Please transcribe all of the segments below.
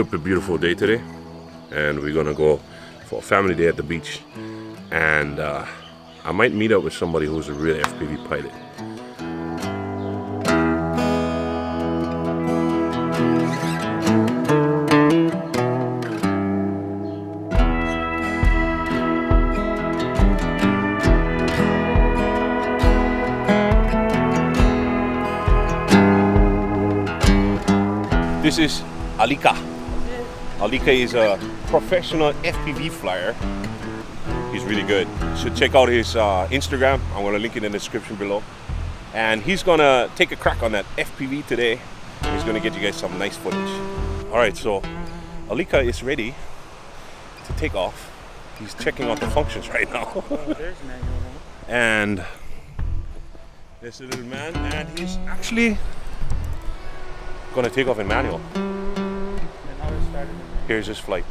super beautiful day today, and we're gonna go for a family day at the beach. And I might meet up with somebody who's a real FPV pilot. This is Alika. Alika is a professional FPV flyer. He's really good. You should check out his Instagram. I'm gonna link it in the description below. And he's gonna take a crack on that FPV today. He's gonna get you guys some nice footage. All right, so Alika is ready to take off. He's checking out the functions right now. There's manual. And there's the little man, and he's actually gonna take off in manual. Here's his flight.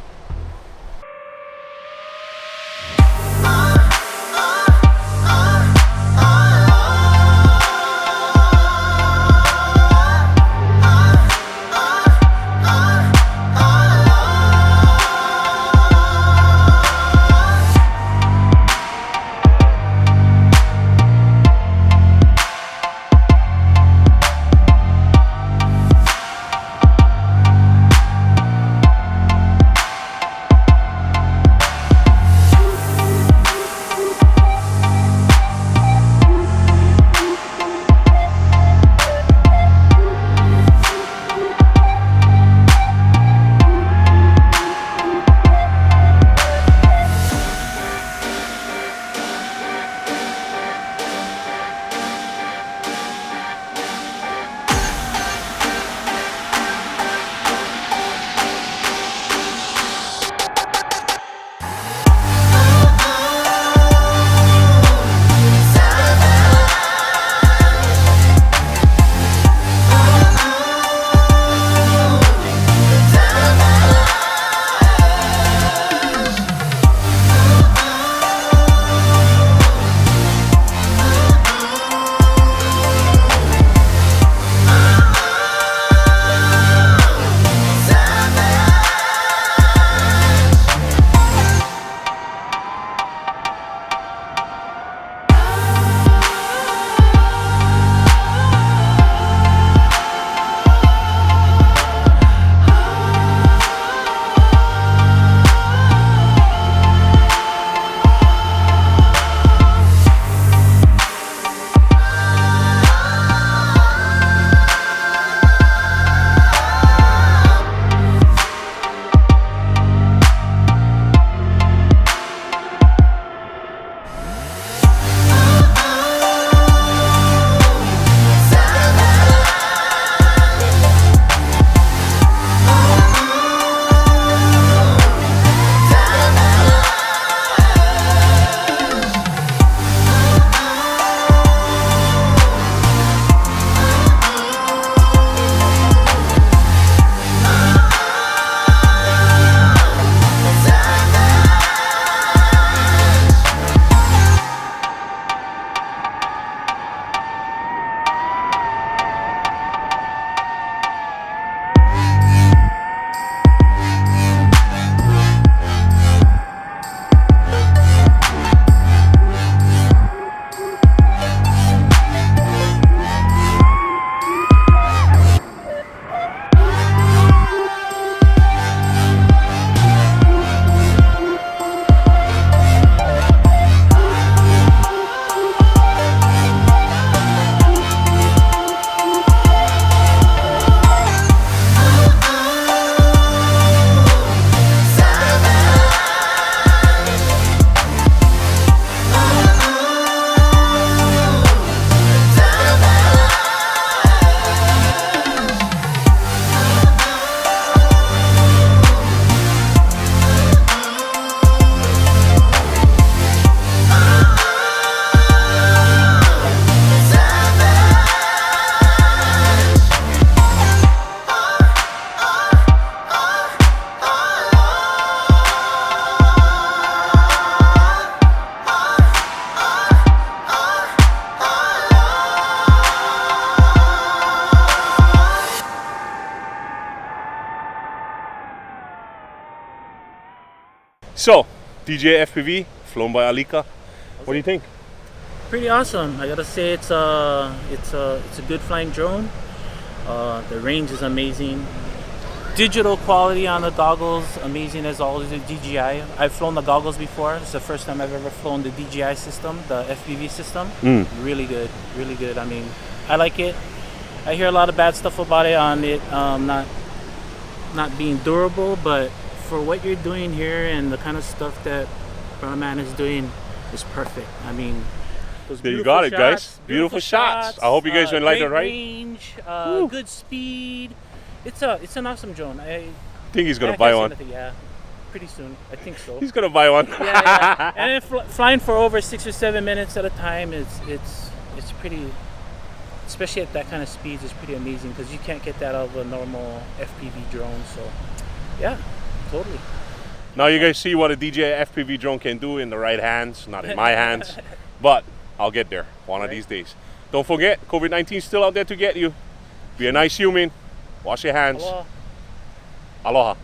So, DJI FPV, flown by Alika. What do you think? Pretty awesome. I gotta say it's a good flying drone. The range is amazing. Digital quality on the goggles, amazing as always with DJI. I've flown the goggles before. It's the first time I've ever flown the DJI system, the FPV system. Really good, really good. I mean, I like it. I hear a lot of bad stuff about it on it not being durable, but for what you're doing here and the kind of stuff that Brahman is doing is perfect. I mean, there you got it, guys. Beautiful shots. I hope you guys like it, right? Range, good speed. It's an awesome drone. I think he's gonna buy one. Yeah, pretty soon. I think so. He's gonna buy one. Yeah. And then flying for over 6 or 7 minutes at a time, it's pretty. Especially at that kind of speeds, it's pretty amazing because you can't get that out of a normal FPV drone. So, yeah, totally. Now you guys see what a DJI FPV drone can do in the right hands, not in my hands. But I'll get there one of these days. Don't forget, COVID-19 is still out there to get you. Be a nice human. Wash your hands. Aloha. Aloha.